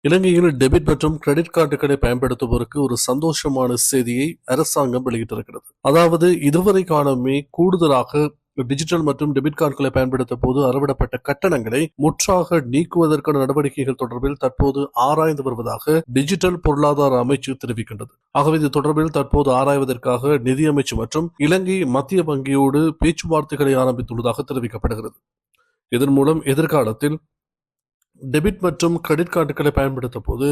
இலங்கையில் டெபிட் மற்றும் கிரெடிட் கார்டுகளை பயன்படுத்துவோருக்கு ஒரு சந்தோஷமான செய்தியை அரசாங்கம் வெளியிட்டிருக்கிறது. அதாவது இதுவரை காலமே கூடுதலாக டிஜிட்டல் மற்றும் டெபிட் கார்டுகளை பயன்படுத்த போது அறவிடப்பட்ட கட்டணங்களை முற்றாக நீக்குவதற்கான நடவடிக்கைகள் தொடர்பில் தற்போது ஆராய்ந்து வருவதாக டிஜிட்டல் பொருளாதார அமைச்சு தெரிவிக்கின்றது. ஆகவே இது தொடர்பில் தற்போது ஆராய்வதற்காக நிதியமைச்சு மற்றும் இலங்கை மத்திய வங்கியோடு பேச்சுவார்த்தைகளை ஆரம்பித்துள்ளதாக தெரிவிக்கப்படுகிறது. இதன் மூலம் எதிர்காலத்தில் டெபிட் மற்றும் கிரெடிட் கார்டுகளை பயன்படுத்த போது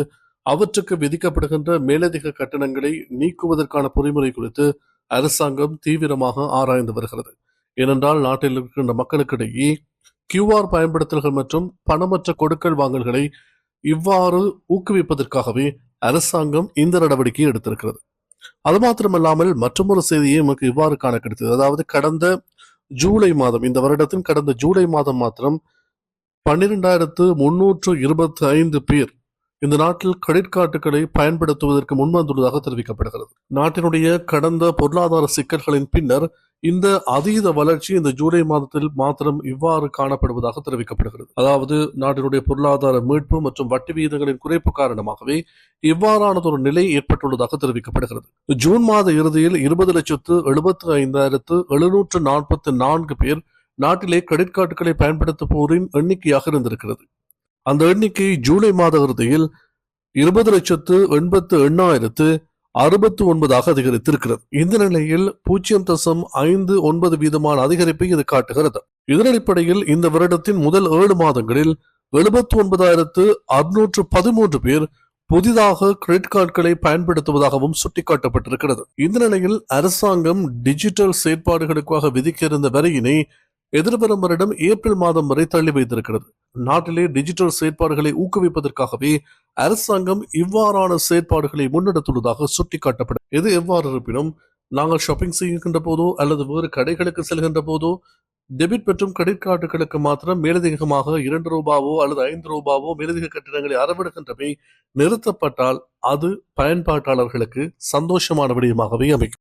அவற்றுக்கு விதிக்கப்படுகின்ற மேலதிக கட்டணங்களை நீக்குவதற்கான பொறிமுறை குறித்து அரசாங்கம் தீவிரமாக ஆராய்ந்து வருகிறது. ஏனென்றால் நாட்டில் இருக்கின்ற மக்களுக்கிடையே கியூஆர் பயன்படுத்தல்கள் மற்றும் பணமற்ற கொடுக்கல் வாங்கல்களை இவ்வாறு ஊக்குவிப்பதற்காகவே அரசாங்கம் இந்த நடவடிக்கையை எடுத்திருக்கிறது. அது மாத்திரமல்லாமல் மற்றொரு செய்தியை நமக்கு இவ்வாறு காண கிடைத்தது. அதாவது கடந்த ஜூலை மாதம், இந்த வருடத்தின் கடந்த ஜூலை மாதம் மாத்திரம் 12,325 பேர் இந்த நாட்டில் கிரெடிட் கார்டுகளை பயன்படுத்துவதற்கு முன்வந்துள்ளதாக தெரிவிக்கப்படுகிறது. நாட்டினுடைய கடந்த பொருளாதார சிக்கல்களின் பின்னர் இந்த அதீத வளர்ச்சி இந்த ஜூலை மாதத்தில் மாத்திரம் இவ்வாறு காணப்படுவதாக தெரிவிக்கப்படுகிறது. அதாவது நாட்டினுடைய பொருளாதார மீட்பு மற்றும் வட்டி விகிதங்களின் குறைப்பு காரணமாகவே இவ்வாறானதொரு நிலை ஏற்பட்டுள்ளதாக தெரிவிக்கப்படுகிறது. ஜூன் மாத இறுதியில் 20,75,744 பேர் நாட்டிலே கிரெடிட் கார்டுகளை பயன்படுத்துவோரின் எண்ணிக்கையாக இருந்திருக்கிறது. அந்த எண்ணிக்கை ஜூலை மாத இறுதியில் 20,88,069 அதிகரித்திருக்கிறது. இந்த நிலையில் 0.59 வீதமான அதிகரிப்பை இது காட்டுகிறது. இதன் அடிப்படையில் இந்த வருடத்தின் முதல் 7 மாதங்களில் 79,613 பேர் புதிதாக கிரெடிட் கார்டுகளை பயன்படுத்துவதாகவும் சுட்டிக்காட்டப்பட்டிருக்கிறது. இந்த நிலையில் அரசாங்கம் டிஜிட்டல் செயற்பாடுகளுக்காக விதிக்க இருந்த வரியினை எதிர்வரும் வருடம் ஏப்ரல் மாதம் வரை தள்ளி வைத்திருக்கிறது. நாட்டிலே டிஜிட்டல் செயற்பாடுகளை ஊக்குவிப்பதற்காகவே அரசாங்கம் இவ்வாறான செயற்பாடுகளை முன்னெடுத்துள்ளதாக சுட்டிக்காட்டப்படும். எது எவ்வாறு இருப்பினும் நாங்கள் ஷாப்பிங் செய்கின்ற போதோ அல்லது வேறு கடைகளுக்கு செல்கின்ற போதோ டெபிட் மற்றும் கிரெடிட் கார்டுகளுக்கு மாத்திரம் மேலதிகமாக 2 ரூபாவோ அல்லது 5 ரூபாவோ மேலதிக கட்டணங்களை அறவிடுகின்றவை நிறுத்தப்பட்டால் அது பயன்பாட்டாளர்களுக்கு சந்தோஷமான விடயமாகவே அமைக்கும்.